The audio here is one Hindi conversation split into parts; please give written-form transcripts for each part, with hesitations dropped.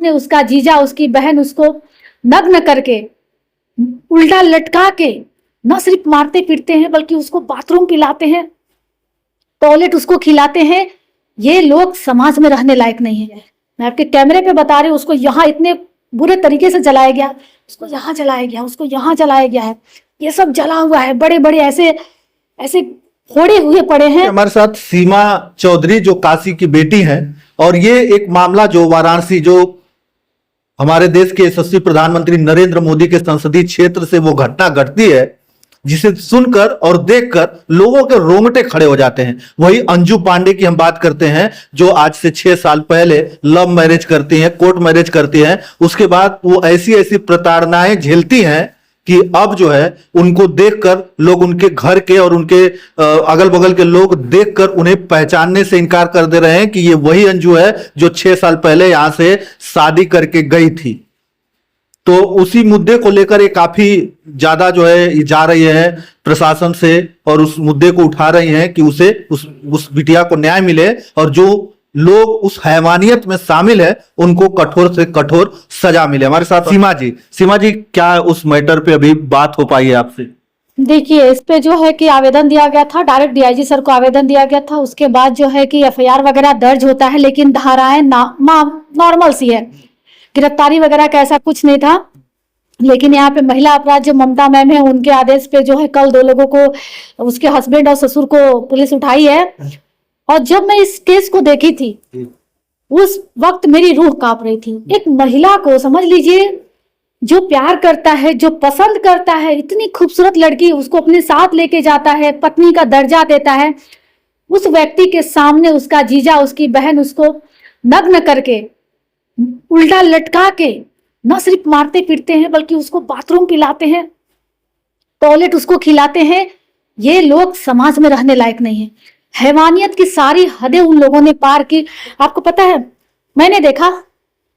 ने उसका जीजा, उसकी बहन उसको नग्न करके, उल्टा लटका के न सिर्फ मारते पीटते हैं बल्कि उसको बाथरूम पिलाते हैं, टॉयलेट उसको खिलाते हैं। ये लोग समाज में रहने लायक नहीं है। मैं आपके कैमरे पे बता रही हूँ, उसको यहाँ इतने बुरे तरीके से जलाया गया, उसको यहाँ जलाया गया, उसको यहाँ जलाया गया है, ये सब जला हुआ है, बड़े बड़े ऐसे ऐसे फोड़े हुए पड़े हैं। हमारे साथ सीमा चौधरी जो काशी की बेटी हैं, और ये एक मामला जो वाराणसी, जो हमारे देश के यशस्वी प्रधानमंत्री नरेंद्र मोदी के संसदीय क्षेत्र से वो घटना घटती है, जिसे सुनकर और देखकर लोगों के रोंगटे खड़े हो जाते हैं। वही अंजू पांडे की हम बात करते हैं, जो आज से 6 साल पहले लव मैरिज करती हैं, कोर्ट मैरिज करती हैं। उसके बाद वो ऐसी ऐसी प्रताड़नाएं झेलती हैं कि अब जो है उनको देखकर लोग, उनके घर के और उनके अगल बगल के लोग देखकर उन्हें पहचानने से इनकार कर दे रहे हैं कि ये वही अंजू है जो 6 साल पहले यहां से शादी करके गई थी। तो उसी मुद्दे को लेकर ये काफी ज्यादा जो है जा रही है प्रशासन से, और उस मुद्दे को उठा रही हैं कि उसे उस बिटिया को न्याय मिले, और जो लोग उस हैवानियत में शामिल है उनको कठोर से कठोर सजा मिले। हमारे साथ सीमा जी, क्या उस मैटर पे अभी बात हो पाई है आपसे? देखिए, इस पे जो है कि आवेदन दिया गया था, डायरेक्ट डीआईजी सर को आवेदन दिया गया था। उसके बाद जो है कि एफआईआर वगैरह दर्ज होता है, लेकिन धाराएं नॉर्मल सी है, गिरफ्तारी वगैरह का ऐसा कुछ नहीं था। लेकिन यहाँ पे महिला अपराध जो ममता मैम है, उनके आदेश पे जो है कल 2 लोगों को, उसके हस्बैंड और ससुर को पुलिस उठाई है। और जब मैं इस केस को देखी थी, उस वक्त मेरी रूह कांप रही थी। एक महिला को समझ लीजिए, जो प्यार करता है, जो पसंद करता है, इतनी खूबसूरत लड़की, उसको अपने साथ लेके जाता है, पत्नी का दर्जा देता है, उस व्यक्ति के सामने उसका जीजा, उसकी बहन उसको नग्न करके, उल्टा लटका के न सिर्फ मारते पीटते हैं बल्कि उसको बाथरूम पिलाते हैं, टॉयलेट उसको खिलाते हैं। ये लोग समाज में रहने लायक नहीं है। हैवानियत की सारी हदें उन लोगों ने पार की। आपको पता है, मैंने देखा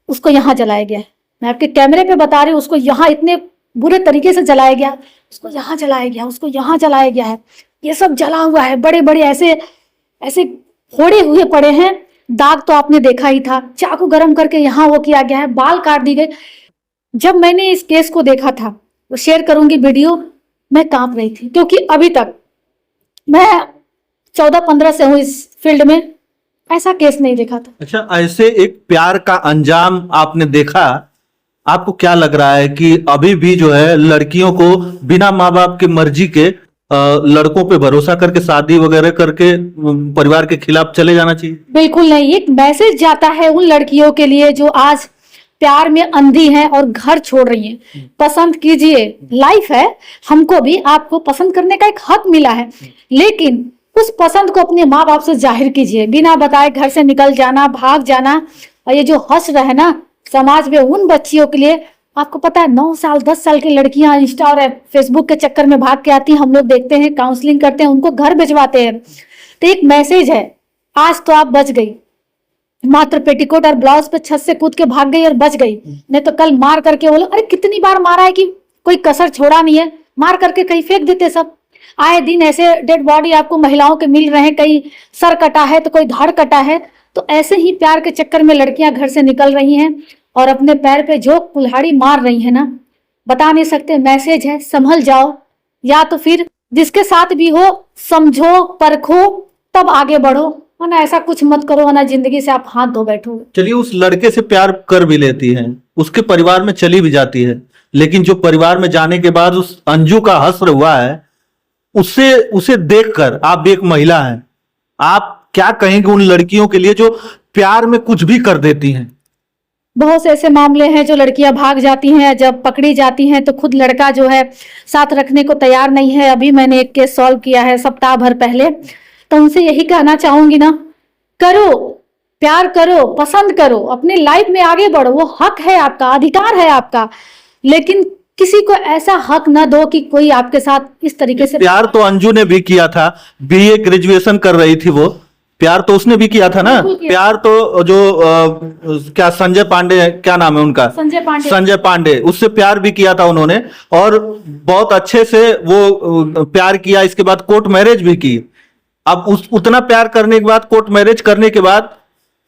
उसको यहाँ जलाया गया है। मैं आपके कैमरे पे बता रही हूँ, उसको यहाँ इतने बुरे तरीके से जलाया गया, उसको यहाँ जलाया गया, उसको यहाँ जलाया गया है, ये सब जला हुआ है, बड़े बड़े ऐसे ऐसे फोड़े हुए पड़े हैं। दाग तो आपने देखा ही था, चाकू गरम करके यहाँ वो किया गया है, बाल काट दी गए। जब मैंने इस केस को देखा था, वो शेयर करूंगी वीडियो, मैं कांप रही थी, क्योंकि अभी तक मैं 14-15 से हूँ इस फील्ड में, ऐसा केस नहीं देखा था। अच्छा, ऐसे एक प्यार का अंजाम आपने देखा, आपको क्या लग रहा है कि अभी भी जो है लड़कियों को बिना माँ बाप की मर्जी के लड़कों पे भरोसा करके शादी वगैरह करके परिवार के खिलाफ चले जाना चाहिए? बिल्कुल नहीं। एक मैसेज जाता है उन लड़कियों के लिए जो आज प्यार में अंधी हैं और घर छोड़ रही हैं। पसंद कीजिए, लाइफ है, हमको भी आपको पसंद करने का एक हक मिला है, लेकिन उस पसंद को अपने माँ बाप से जाहिर कीजिए। बिना बताए घर से निकल जाना, भाग जाना, और ये जो हंस रहे ना समाज में उन बच्चियों के लिए, आपको पता है 9 साल 10 साल की लड़कियां इंस्टा और फेसबुक के चक्कर में भाग के आती हैं, हम लोग देखते हैं, काउंसलिंग करते हैं, उनको घर भिजवाते हैं। तो एक मैसेज है, आज तो आप बच गई, मात्र पेटीकोट और ब्लाउज पे छत से कूद के भाग गई और बच गई, नहीं तो कल मार करके वो लोग, अरे कितनी बार मारा है कि कोई कसर छोड़ा नहीं है, मार करके कहीं फेंक देते सब। आए दिन ऐसे डेड बॉडी आपको महिलाओं के मिल रहे हैं, कहीं सर कटा है तो कोई धड़ कटा है। तो ऐसे ही प्यार के चक्कर में लड़कियां घर से निकल रही हैं और अपने पैर पे जो कुल्हाड़ी मार रही है ना, बता नहीं सकते। मैसेज है, संभल जाओ, या तो फिर जिसके साथ भी हो समझो, परखो, तब आगे बढ़ो, वरना ऐसा कुछ मत करो, वरना जिंदगी से आप हाथ धो बैठो। चलिए, उस लड़के से प्यार कर भी लेती हैं, उसके परिवार में चली भी जाती है, लेकिन जो परिवार में जाने के बाद उस अंजू का हश्र हुआ है, उसे देखकर आप भी एक महिला हैं, आप क्या कहेंगे उन लड़कियों के लिए जो प्यार में कुछ भी कर देती हैं? बहुत से ऐसे मामले हैं जो लड़कियां भाग जाती हैं, जब पकड़ी जाती हैं तो खुद लड़का जो है साथ रखने को तैयार नहीं है। अभी मैंने एक केस सॉल्व किया है सप्ताह भर पहले, तो उनसे यही कहना चाहूंगी ना, करो, प्यार करो, पसंद करो, अपने लाइफ में आगे बढ़ो, वो हक है आपका, अधिकार है आपका, लेकिन किसी को ऐसा हक न दो कि कोई आपके साथ इस तरीके से। प्यार तो अंजू ने भी किया था, बीए ग्रेजुएशन कर रही थी वो, प्यार तो उसने भी किया था ना। प्यार तो जो क्या संजय पांडे, क्या नाम है उनका, संजय पांडे, उससे प्यार भी किया था उन्होंने, और बहुत अच्छे से वो प्यार किया। इसके बाद कोर्ट मैरिज भी की। अब उतना प्यार करने के बाद, कोर्ट मैरिज करने के बाद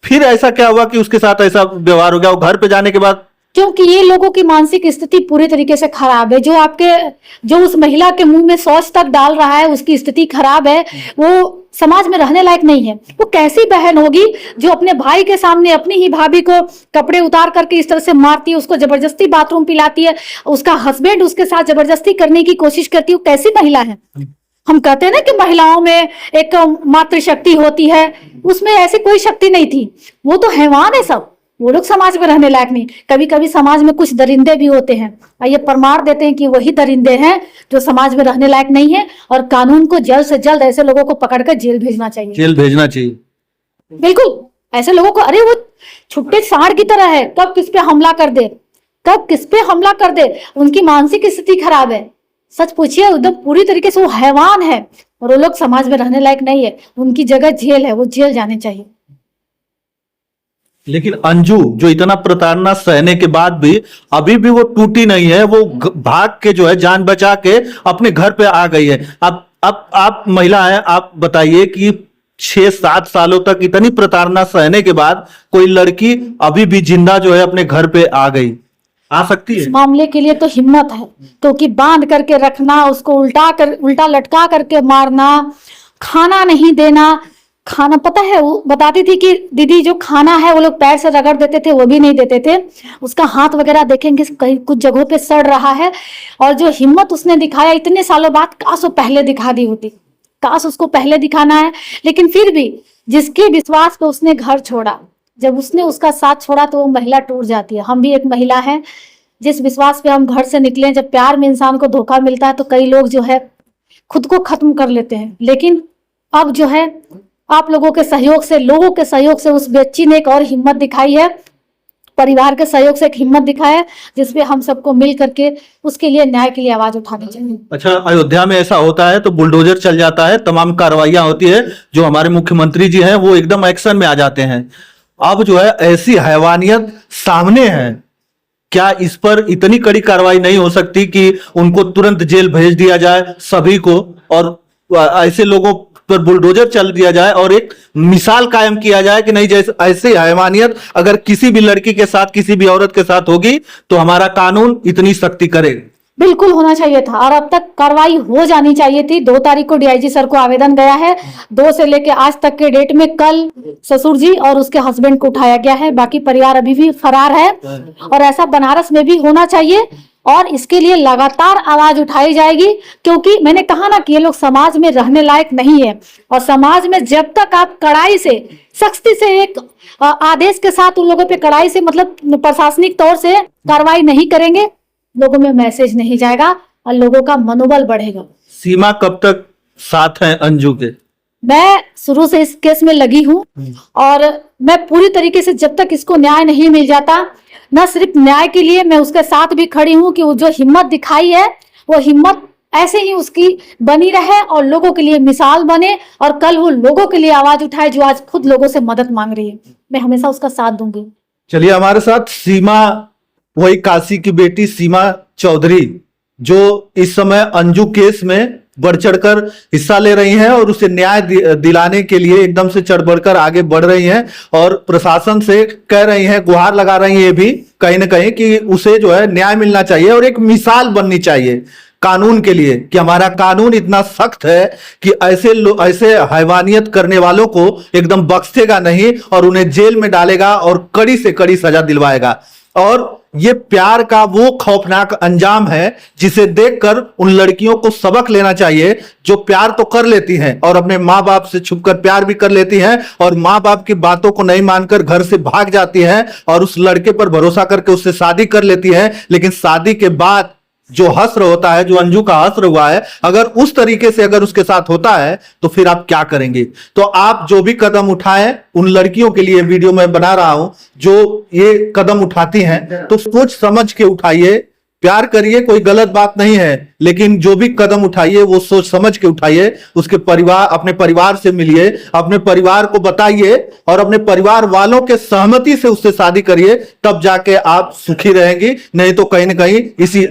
फिर ऐसा क्या हुआ कि उसके साथ ऐसा व्यवहार हो गया? वो घर पे जाने के बाद क्योंकि ये लोगों की मानसिक स्थिति पूरी तरीके से खराब है। जो उस महिला के मुंह में शौच तक डाल रहा है, उसकी स्थिति खराब है, वो समाज में रहने लायक नहीं है। वो कैसी बहन होगी जो अपने भाई के सामने अपनी ही भाभी को कपड़े उतार करके इस तरह से मारती है, उसको जबरदस्ती बाथरूम पिलाती है, उसका हस्बैंड उसके साथ जबरदस्ती करने की कोशिश करती है। वो कैसी महिला है? हम कहते हैं ना कि महिलाओं में एक मातृशक्ति होती है, उसमें ऐसी कोई शक्ति नहीं थी। वो तो हैवान है सब, वो लोग समाज में रहने लायक नहीं। कभी कभी समाज में कुछ दरिंदे भी होते हैं, और ये प्रमाण देते हैं कि वही दरिंदे हैं जो समाज में रहने लायक नहीं है, और कानून को जल्द से जल्द ऐसे लोगों को पकड़कर जेल भेजना चाहिए। जेल भेजना चाहिए, बिल्कुल। ऐसे लोगों को, अरे वो छुट्टे सांड की तरह है, कब किस पे हमला कर दे, कब किस पे हमला कर दे। उनकी मानसिक स्थिति खराब है, सच पूछिए एकदम पूरी तरीके से वो हैवान है, और वो लोग समाज में रहने लायक नहीं है। उनकी जगह जेल है, वो जेल जाने चाहिए। लेकिन अंजू जो इतना प्रताड़ना सहने के बाद भी अभी भी वो टूटी नहीं है, वो भाग के जो है जान बचा के अपने घर पे आ गई है। अब आप महिला हैं, आप बताइए कि 6-7 सालों तक इतनी प्रताड़ना सहने के बाद कोई लड़की अभी भी जिंदा जो है अपने घर पे आ गई, आ सकती है? इस मामले के लिए तो हिम्मत है, क्योंकि बांध करके रखना, उसको उल्टा लटका करके मारना, खाना नहीं देना। खाना, पता है वो बताती थी कि दीदी जो खाना है वो लोग पैर से रगड़ देते थे, वो भी नहीं देते थे। उसका हाथ वगैरह देखेंगे कहीं कुछ जगहों पे सड़ रहा है। और जो हिम्मत उसने दिखाया इतने सालों बाद, काश वो पहले दिखा दी होती, काश उसको पहले दिखाना है। लेकिन फिर भी जिसके विश्वास पे उसने घर छोड़ा, जब उसने उसका साथ छोड़ा तो वो महिला टूट जाती है। हम भी एक महिला है, जिस विश्वास पे हम घर से निकले। जब प्यार में इंसान को धोखा मिलता है तो कई लोग जो है खुद को खत्म कर लेते हैं। लेकिन अब जो है आप लोगों के सहयोग से, लोगों के सहयोग से उस बच्ची ने एक और हिम्मत दिखाई है, परिवार के सहयोग से एक हिम्मत दिखाया है, जिसपे हम सबको मिल करके उसके लिए, न्याय के लिए आवाज उठानी चाहिए। अच्छा, अयोध्या में ऐसा होता है तो बुलडोजर चल जाता है, तमाम कार्रवाइयां होती है, जो हमारे मुख्यमंत्री जी हैं वो एकदम एक्शन में आ जाते हैं। अब जो है ऐसी हैवानियत सामने है, क्या इस पर इतनी कड़ी कार्रवाई नहीं हो सकती कि उनको तुरंत जेल भेज दिया जाए सभी को, और ऐसे लोगों पर बुलडोजर चल दिया जाए और एक मिसाल कायम किया जाए कि नहीं, जैसे ऐसी हैवानियत अगर किसी भी लड़की के साथ, किसी भी औरत के साथ होगी तो हमारा कानून इतनी सख्ती करेगा? बिल्कुल होना चाहिए था, और अब तक कार्रवाई हो जानी चाहिए थी। 2 तारीख को डीआईजी सर को आवेदन गया है। 2 से लेके आज तक के डेट में कल ससुर जी और उसके हस्बैंड को उठाया गया है, बाकी परिवार अभी भी फरार है। और ऐसा बनारस में भी होना चाहिए, और इसके लिए लगातार आवाज उठाई जाएगी। क्योंकि मैंने कहा ना कि ये लोग समाज में रहने लायक नहीं है, और समाज में जब तक आप कड़ाई से, सख्ती से, एक आदेश के साथ उन लोगों पे कड़ाई से, मतलब प्रशासनिक तौर से कार्रवाई नहीं करेंगे, लोगों में मैसेज नहीं जाएगा और लोगों का मनोबल बढ़ेगा। सीमा कब तक साथ है अंजू के? मैं शुरू से इस केस में लगी हूँ, और मैं पूरी तरीके से, जब तक इसको न्याय नहीं मिल जाता, न सिर्फ न्याय के लिए मैं उसके साथ भी खड़ी हूँ कि वो जो हिम्मत दिखाई है वो हिम्मत ऐसे ही उसकी बनी रहे और लोगों के लिए मिसाल बने, और कल वो लोगों के लिए आवाज उठाए जो आज खुद लोगों से मदद मांग रही है। मैं हमेशा उसका साथ दूंगी। चलिए, हमारे साथ सीमा, वही काशी की बेटी सीमा चौधरी, जो इस समय अंजू केस में बढ़ चढ़कर हिस्सा ले रही हैं और उसे न्याय दिलाने के लिए एकदम से चढ़ बढ़कर आगे बढ़ रही हैं, और प्रशासन से कह रही हैं, गुहार लगा रही हैं भी कहीं ना कहीं कि उसे जो है न्याय मिलना चाहिए और एक मिसाल बननी चाहिए कानून के लिए, कि हमारा कानून इतना सख्त है कि ऐसे हैवानियत करने वालों को एकदम बख्शेगा नहीं और उन्हें जेल में डालेगा और कड़ी से कड़ी सजा दिलवाएगा। और ये प्यार का वो खौफनाक अंजाम है जिसे देखकर उन लड़कियों को सबक लेना चाहिए, जो प्यार तो कर लेती हैं और अपने माँ बाप से छुपकर प्यार भी कर लेती हैं, और माँ बाप की बातों को नहीं मानकर घर से भाग जाती हैं और उस लड़के पर भरोसा करके उससे शादी कर लेती हैं। लेकिन शादी के बाद जो हस्र होता है, जो अंजू का हस्र हुआ है, अगर उस तरीके से अगर उसके साथ होता है तो फिर आप क्या करेंगे? तो आप जो भी कदम उठाएं, उन लड़कियों के लिए वीडियो मैं बना रहा हूं जो ये कदम उठाती हैं, तो सोच समझ के उठाइए, प्यार करिए, कोई गलत बात नहीं है, लेकिन जो भी कदम उठाइए वो सोच समझ के उठाइए। उसके परिवार, अपने परिवार से मिलिए, अपने परिवार को बताइए और अपने परिवार वालों के सहमति से उससे शादी करिए, तब जाके आप सुखी रहेंगी। नहीं तो कहीं ना कहीं इसी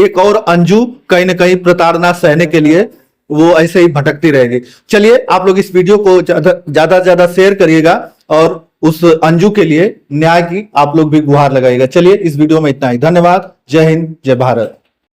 एक और अंजू कहीं ना कहीं प्रताड़ना सहने के लिए वो ऐसे ही भटकती रहेगी। चलिए, आप लोग इस वीडियो को ज्यादा से ज्यादा शेयर करिएगा और उस अंजू के लिए न्याय की आप लोग भी गुहार लगाइएगा। चलिए इस वीडियो में इतना ही। धन्यवाद। जय हिंद, जय भारत।